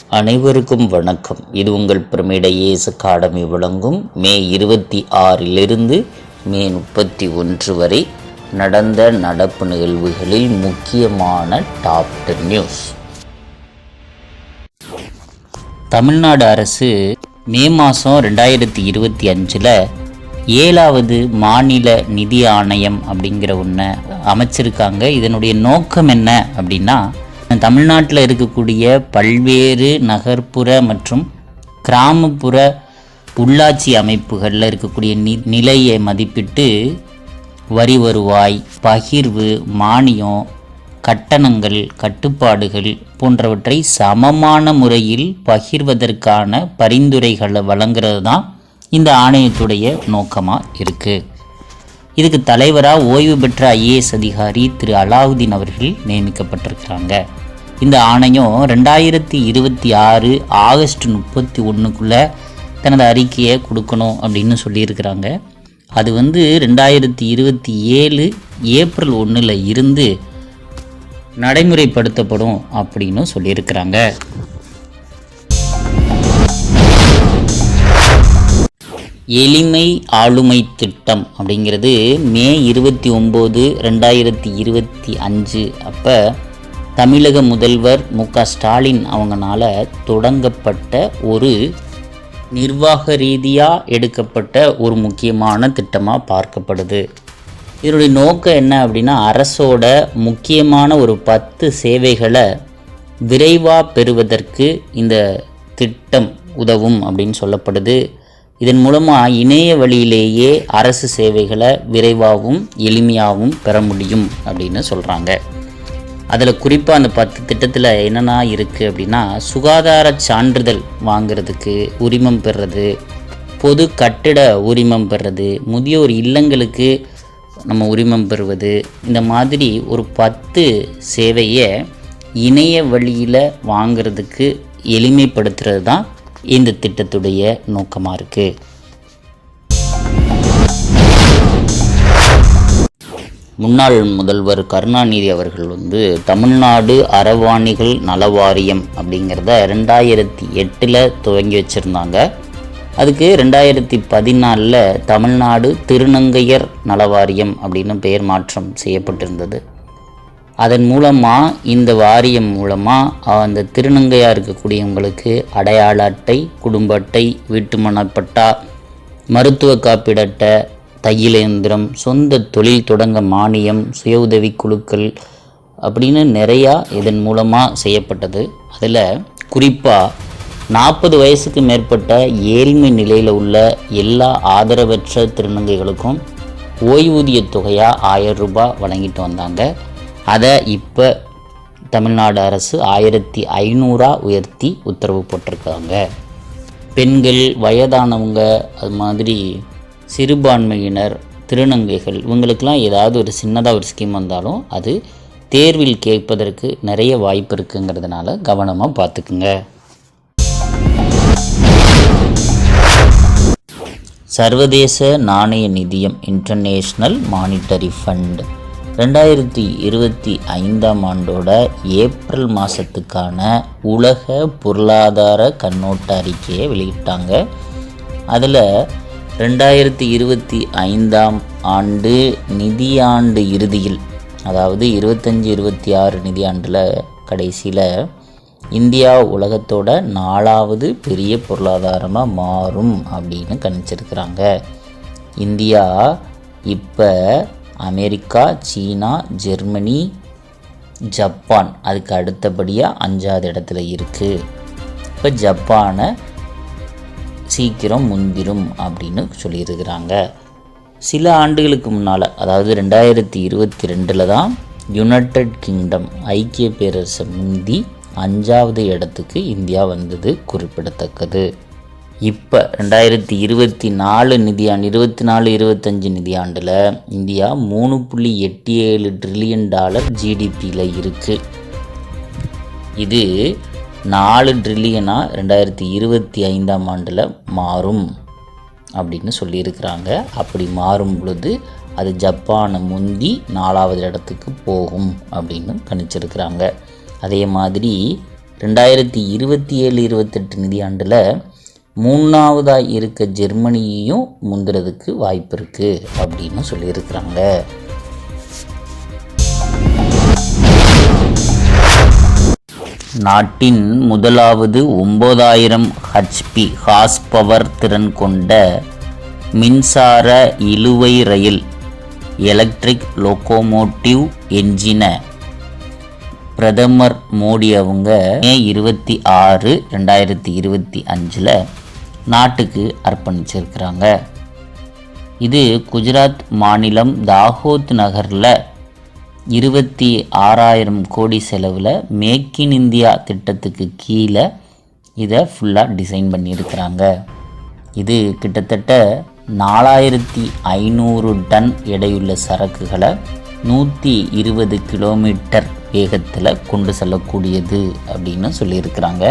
அனைவருக்கும் வணக்கம். இது உங்கள் பிரமிட் ஐஏஎஸ் அகாடமி வழங்கும் மே 26 மே 31 வரை நடந்த நடப்பு நிகழ்வுகளில் முக்கியமான டாப் 10 நியூஸ். தமிழ்நாடு அரசு மே மாதம் 2025 7வது மாநில நிதி ஆணையம் அப்படிங்கிற ஒன்றை அமைச்சிருக்காங்க. இதனுடைய நோக்கம் என்ன அப்படின்னா, தமிழ்நாட்டில் இருக்கக்கூடிய பல்வேறு நகர்ப்புற மற்றும் கிராமப்புற உள்ளாட்சி அமைப்புகளில் இருக்கக்கூடிய நிலையை மதிப்பிட்டு வரி வருவாய், பகிர்வு, மானியம், கட்டணங்கள், கட்டுப்பாடுகள் போன்றவற்றை சமமான முறையில் பகிர்வதற்கான பரிந்துரைகளை வழங்குறது தான் இந்த ஆணையத்துடைய நோக்கமாக இருக்குது. இதுக்கு தலைவராக ஓய்வு பெற்ற ஐஏஎஸ் அதிகாரி திரு அலாவுதீன் அவர்கள் நியமிக்கப்பட்டிருக்கிறாங்க. இந்த ஆணையம் 2026 ஆகஸ்ட் 31 தனது அறிக்கையை கொடுக்கணும் அப்படின்னு சொல்லியிருக்கிறாங்க. அது 2027 ஏப்ரல் 1 இருந்து நடைமுறைப்படுத்தப்படும் அப்படின்னு சொல்லியிருக்கிறாங்க. எளிமை ஆளுமை திட்டம் அப்படிங்கிறது மே 29, 2025 அப்போ தமிழக முதல்வர் மு.க. ஸ்டாலின் அவங்களால தொடங்கப்பட்ட ஒரு நிர்வாக ரீதியாக எடுக்கப்பட்ட ஒரு முக்கியமான திட்டமாக பார்க்கப்படுது. இதனுடைய நோக்கம் என்ன அப்படின்னா, அரசோட முக்கியமான ஒரு 10 சேவைகளை விரைவாக பெறுவதற்கு இந்த திட்டம் உதவும் அப்படின்னு சொல்லப்படுது. இதன் மூலமாக இணைய வழியிலேயே அரசு சேவைகளை விரைவாகவும் எளிமையாகவும் பெற முடியும் அப்படின்னு சொல்கிறாங்க. அதில் குறிப்பாக அந்த 10 திட்டத்தில் என்னென்னா இருக்குது அப்படின்னா, சுகாதார சான்றிதழ் வாங்கிறதுக்கு உரிமம் பெறுறது, பொது கட்டிட உரிமம் பெறுறது, முதியோர் இல்லங்களுக்கு நம்ம உரிமம் பெறுவது, இந்த மாதிரி ஒரு 10 சேவையை இணைய வழியில் வாங்கிறதுக்கு எளிமைப்படுத்துறது தான் இந்த திட்டத்துடைய நோக்கமாக இருக்குது. முன்னாள் முதல்வர் கருணாநிதி அவர்கள் தமிழ்நாடு அறவாணிகள் நலவாரியம் அப்படிங்கிறத 2008 துவங்கி வச்சுருந்தாங்க. அதுக்கு 2014 தமிழ்நாடு திருநங்கையர் நலவாரியம் அப்படின்னு பெயர் மாற்றம் செய்யப்பட்டிருந்தது. அதன் மூலமாக இந்த வாரியம் மூலமாக அந்த திருநங்கையாக இருக்கக்கூடியவங்களுக்கு அடையாள அட்டை, குடும்ப அட்டை, வீட்டுமனைப்பட்டா, மருத்துவ காப்பீடு அட்டை, தையல் இயந்திரம், சொந்த தொழில் தொடங்க மானியம், சுய உதவி குழுக்கள் அப்படின்னு நிறையா இதன் மூலமாக செய்யப்பட்டது. அதில் குறிப்பாக 40 வயசுக்கு மேற்பட்ட ஏழ்மை நிலையில் உள்ள எல்லா ஆதரவற்ற திருநங்கைகளுக்கும் ஓய்வூதிய தொகையாக 1000 ரூபாய் வழங்கிட்டு வந்தாங்க. அதை இப்போ தமிழ்நாடு அரசு 1500 உயர்த்தி உத்தரவு போட்டிருக்காங்க. பெண்கள், வயதானவங்க, அது மாதிரி சிறுபான்மையினர், திருநங்கைகள் இவங்களுக்கெல்லாம் ஏதாவது ஒரு சின்னதாக ஒரு ஸ்கீம் வந்தாலும் அது தேர்வில் கேட்பதற்கு நிறைய வாய்ப்பு இருக்குங்கிறதுனால கவனமாக பார்த்துக்குங்க. சர்வதேச நாணய நிதியம் இன்டர்நேஷ்னல் மானிட்டரி ஃபண்ட் 2025 ஏப்ரல் மாதத்துக்கான உலக பொருளாதார கண்ணோட்ட அறிக்கையை வெளியிட்டாங்க. அதில் 2025 நிதியாண்டு இறுதியில், அதாவது 25-26 நிதியாண்டில் கடைசியில் இந்தியா உலகத்தோட 4வது பெரிய பொருளாதாரமாக மாறும் அப்படின்னு கணிச்சிருக்கிறாங்க. இந்தியா இப்போ அமெரிக்கா, சீனா, ஜெர்மனி, ஜப்பான் அதுக்கு அடுத்தபடியாக 5வது இடத்துல இருக்குது. இப்போ ஜப்பானை சீக்கிரம் முந்திரும் அப்படின்னு சொல்லியிருக்கிறாங்க. சில ஆண்டுகளுக்கு முன்னால், அதாவது 2022 தான் யுனைடெட் கிங்டம், ஐக்கிய பேரரசை முந்தி 5வது இடத்துக்கு இந்தியா வந்தது குறிப்பிடத்தக்கது. இப்போ 2024 நிதியாண்டு 24-25 நிதியாண்டில் இந்தியா $3.87 ட்ரில்லியன் ஜிடிபியில் இருக்குது. இது 4 ட்ரில்லியனாக 2025 மாறும் அப்படின்னு சொல்லியிருக்கிறாங்க. அப்படி மாறும் பொழுது அது ஜப்பானை முந்தி 4வது இடத்துக்கு போகும் அப்படின்னு கணிச்சிருக்கிறாங்க. அதே மாதிரி 2027-28 நிதியாண்டில் 3ஆவதாக இருக்க ஜெர்மனியையும் முந்துறதுக்கு வாய்ப்பு இருக்குது அப்படின்னு சொல்லியிருக்கிறாங்க. நாட்டின் முதலாவது 9000 HP ஹார்ஸ் பவர் திறன் கொண்ட மின்சார இழுவை ரயில் எலக்ட்ரிக் லோகோமோட்டிவ் என்ஜினை பிரதமர் மோடி அவங்க மே 26, 2025 நாட்டுக்கு அர்ப்பணிச்சிருக்கிறாங்க. இது குஜராத் மாநிலம் தாஹோத் நகரில் 26,000 கோடி செலவில் மேக் இன் இந்தியா திட்டத்துக்கு கீழே இதை ஃபுல்லாக டிசைன் பண்ணியிருக்கிறாங்க. இது கிட்டத்தட்ட 4,500 டன் எடையுள்ள சரக்குகளை 120 கிலோமீட்டர் வேகத்தில் கொண்டு செல்லக்கூடியது அப்படின்னு சொல்லியிருக்கிறாங்க.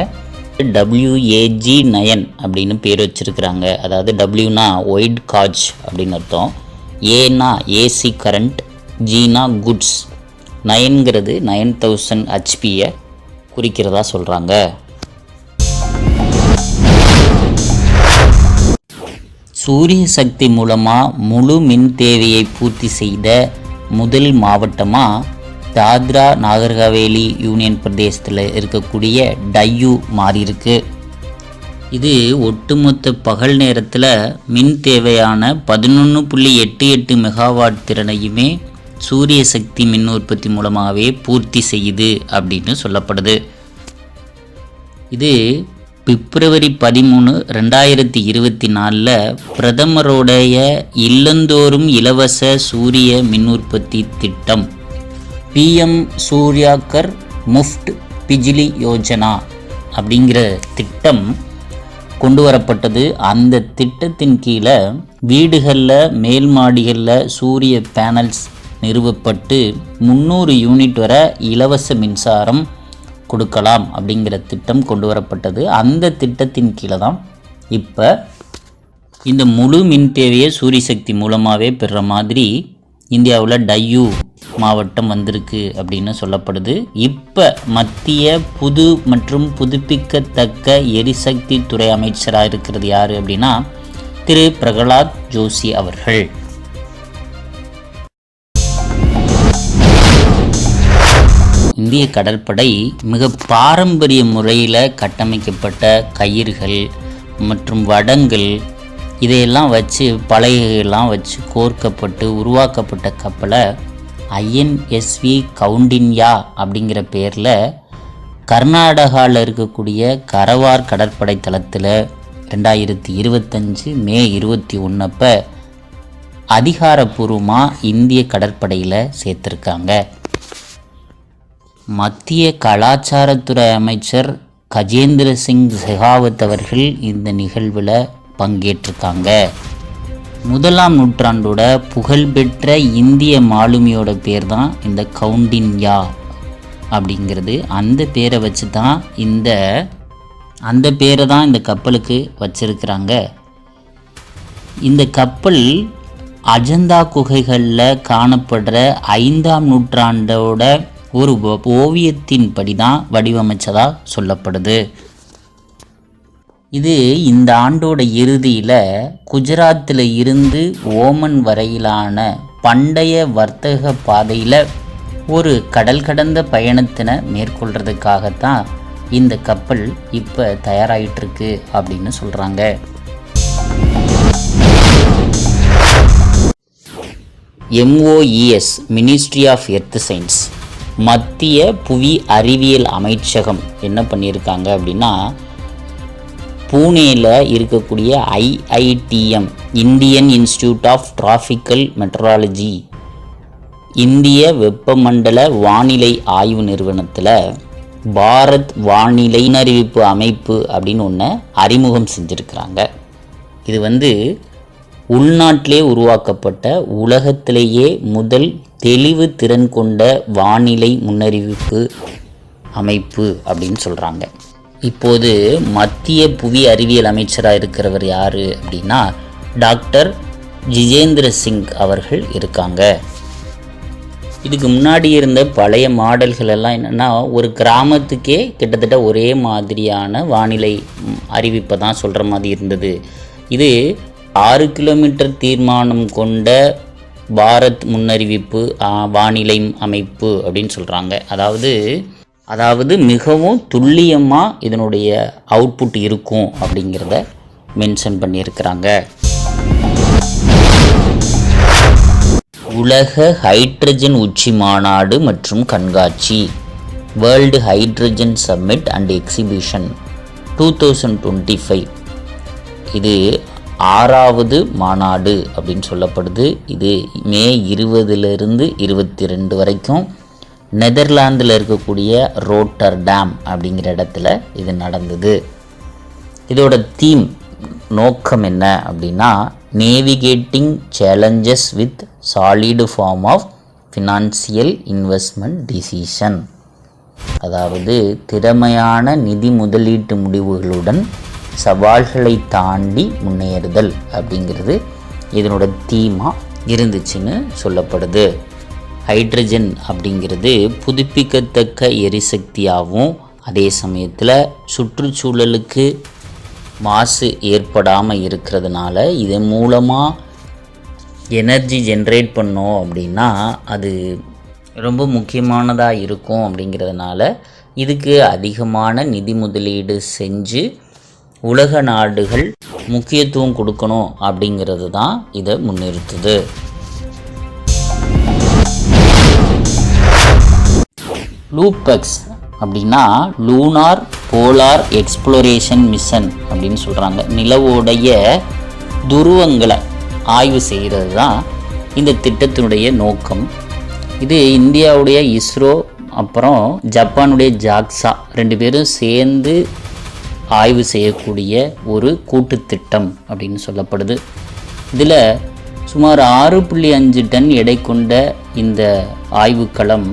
WAG-9 அப்படின்னு பேர் வச்சுருக்கிறாங்க. அதாவது டபிள்யூனா ஒயிட் காஜ் அப்படின்னு அர்த்தம், ஏனா ஏசி கரண்ட், ஜீனா குட்ஸ், 9ங்கிறது 9000 HPயை குறிக்கிறதா சொல்கிறாங்க. சூரிய சக்தி மூலமாக முழு மின் தேவையை பூர்த்தி செய்த முதல் மாவட்டமாக தாத்ரா நாகர் ஹவேலி யூனியன் பிரதேசத்தில் இருக்கக்கூடிய டையூ மாறியிருக்கு. இது ஒட்டுமொத்த பகல் நேரத்தில் மின் தேவையான 11.88 மெகாவாட் திறனையுமே சூரிய சக்தி மின் உற்பத்தி மூலமாகவே பூர்த்தி செய்யுது அப்படின்னு சொல்லப்படுது. இது பிப்ரவரி 13, 2024 பிரதமருடைய இல்லந்தோறும் இலவச சூரிய மின் உற்பத்தி திட்டம் PM சூர்யாகர் முஃப்ட் பிஜிலி யோஜனா அப்படிங்கிற திட்டம் கொண்டு வரப்பட்டது. அந்த திட்டத்தின் கீழே வீடுகளில் மேல் மாடிகளில் சூரிய பேனல்ஸ் நிறுவப்பட்டு 300 யூனிட் வரை இலவச மின்சாரம் கொடுக்கலாம் அப்படிங்கிற திட்டம் கொண்டு வரப்பட்டது. அந்த திட்டத்தின் கீழே தான் இப்போ இந்த முழு மின் தேவையை சூரிய சக்தி மூலமாகவே பெறுற மாதிரி இந்தியாவில் டையூ மாவட்டம் வந்திருக்கு அப்படின்னு சொல்லப்படுது. இப்போ மத்திய புது மற்றும் புதுப்பிக்கத்தக்க எரிசக்தி துறை அமைச்சராக இருக்கிறது யார் அப்படின்னா திரு பிரகலாத் ஜோஷி அவர்கள். இந்திய கடற்படை மிக பாரம்பரிய முறையில் கட்டமைக்கப்பட்ட கயிறுகள் மற்றும் வடங்கள் இதையெல்லாம் வச்சு பலகைகள்லாம் வச்சு கோர்க்கப்பட்டு உருவாக்கப்பட்ட கப்பலை INSV கவுண்டின்யா அப்படிங்கிற பேரில் கர்நாடகாவில் இருக்கக்கூடிய கரவார் கடற்படை தளத்தில் 2025 மே 21 அதிகாரப்பூர்வமாக இந்திய கடற்படையில் சேர்த்துருக்காங்க. மத்திய கலாச்சாரத்துறை அமைச்சர் கஜேந்திர சிங் ஷெகாவத் அவர்கள் இந்த நிகழ்வில் பங்கேற்றிருக்காங்க. 1ஆம் நூற்றாண்டோட புகழ்பெற்ற இந்திய மாலுமியோட பேர் தான் இந்த கவுண்டின்யா அப்படிங்கிறது. அந்த பேரை வச்சு தான் இந்த கப்பலுக்கு வச்சிருக்கிறாங்க. இந்த கப்பல் அஜந்தா குகைகளில் காணப்படுற 5ஆம் நூற்றாண்டோட ஒரு ஓவியத்தின்படி தான் வடிவமைச்சதாக சொல்லப்படுது. இது இந்த ஆண்டோட இறுதியில் குஜராத்தில் இருந்து ஓமன் வரையிலான பண்டைய வர்த்தக பாதையில் ஒரு கடல் கடந்த பயணத்தினை மேற்கொள்கிறதுக்காகத்தான் இந்த கப்பல் இப்போ தயாராகிட்டுருக்கு அப்படின்னு சொல்கிறாங்க. MOES ministry of earth science மத்திய புவி அறிவியல் அமைச்சகம் என்ன பண்ணியிருக்காங்க அப்படின்னா பூனேயில் இருக்கக்கூடிய IITM Indian institute of tropical meteorology இந்திய வெப்பமண்டல வானிலை ஆய்வு நிறுவனத்தில் பாரத் வானிலை முன்னறிவிப்பு அமைப்பு அப்படின்னு ஒன்று அறிமுகம் செஞ்சுருக்கிறாங்க. இது உள்நாட்டிலே உருவாக்கப்பட்ட உலகத்திலேயே முதல் தெளிவு திறன் கொண்ட வானிலை முன்னறிவிப்பு அமைப்பு அப்படின்னு சொல்கிறாங்க. இப்போது மத்திய புவி அறிவியல் அமைச்சராக இருக்கிறவர் யார் அப்படின்னா டாக்டர் ஜிதேந்திர சிங் அவர்கள் இருக்காங்க. இதுக்கு முன்னாடி இருந்த பழைய மாடல்கள் எல்லாம் என்னென்னா ஒரு கிராமத்துக்கே கிட்டத்தட்ட ஒரே மாதிரியான வானிலை அறிவிப்பை தான் சொல்கிற மாதிரி இருந்தது. இது 6 கிலோமீட்டர் தீர்மானம் கொண்ட பாரத் முன்னறிவிப்பு வானிலை அமைப்பு அப்படின்னு சொல்கிறாங்க. அதாவது மிகவும் துல்லியமாக இதனுடைய அவுட்புட் இருக்கும் அப்படிங்கிறத மென்ஷன் பண்ணியிருக்கிறாங்க. உலக ஹைட்ரஜன் உச்சி மாநாடு மற்றும் கண்காட்சி world hydrogen summit and exhibition 2025 இது 6வது மாநாடு அப்படின்னு சொல்லப்படுது. இது மே 20லிருந்து 22 வரைக்கும் நெதர்லாந்தில் இருக்கக்கூடிய ரோட்டர்டாம் அப்படிங்கிற இடத்துல இது நடந்தது. இதோட தீம் நோக்கம் என்ன அப்படின்னா navigating challenges with solid form of financial investment decision, அதாவது திறமையான நிதி முதலீட்டு முடிவுகளுடன் சவால்களை தாண்டி முன்னேறுதல் அப்படிங்கிறது இதனோட தீமாக இருந்துச்சுன்னு சொல்லப்படுது. ஹைட்ரஜன் அப்படிங்கிறது புதுப்பிக்கத்தக்க எரிசக்தியாகவும் அதே சமயத்தில் சுற்றுச்சூழலுக்கு மாசு ஏற்படாமல் இருக்கிறதுனால இதன் மூலமாக எனர்ஜி ஜென்ரேட் பண்ணோம் அப்படின்னா அது ரொம்ப முக்கியமானதாக இருக்கும். அப்படிங்கிறதுனால இதுக்கு அதிகமான நிதி முதலீடு செஞ்சு உலக நாடுகள் முக்கியத்துவம் கொடுக்கணும் அப்படிங்கிறது தான் இதை முன்னிறுத்துது. லூபெக்ஸ் அப்படின்னா லூனார் போலார் எக்ஸ்ப்ளோரேஷன் மிஷன் அப்படின்னு சொல்கிறாங்க. நிலவோடைய துருவங்களை ஆய்வு செய்கிறது தான் இந்த திட்டத்தினுடைய நோக்கம். இது இந்தியாவுடைய இஸ்ரோ அப்புறம் ஜப்பானுடைய ஜாக்ஸா 2 பேரும் சேர்ந்து ஆய்வு செய்யக்கூடிய ஒரு கூட்டு திட்டம் அப்படின்னு சொல்லப்படுது. இதில் சுமார் 6.5 டன் எடை கொண்ட இந்த ஆய்வுக்களம்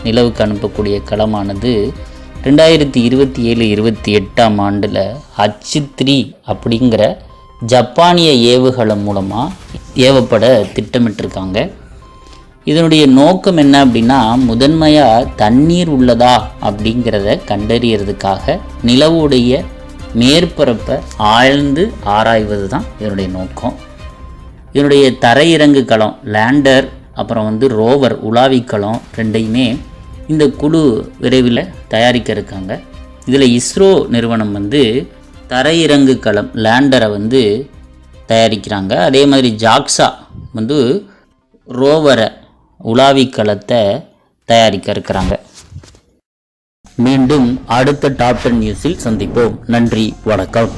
நிலவுக்கு அனுப்பக்கூடிய களமானது 2027-28 ஆண்டில் H3 அப்படிங்கிற ஜப்பானிய ஏவுகணை மூலமாக ஏவப்பட திட்டமிட்டிருக்காங்க. இதனுடைய நோக்கம் என்ன அப்படின்னா முதன்மையாக தண்ணீர் உள்ளதா அப்படிங்கிறத கண்டறியறதுக்காக நிலவுடைய மேற்பரப்பை ஆழ்ந்து ஆராய்வது தான் இதனுடைய நோக்கம். இதனுடைய தரையிறங்கு களம் லேண்டர் அப்புறம் ரோவர் உலாவிக்களம் 2யுமே இந்த குழு விரைவில் தயாரிக்க இருக்காங்க. இதில் இஸ்ரோ நிறுவனம் தரையிறங்கு களம் லேண்டரை தயாரிக்கிறாங்க. அதே மாதிரி ஜாக்ஸா ரோவரை உலாவிக்களத்தை தயாரிக்க இருக்கிறாங்க. மீண்டும் அடுத்த டாப் 10 நியூஸில் சந்திப்போம். நன்றி, வணக்கம்.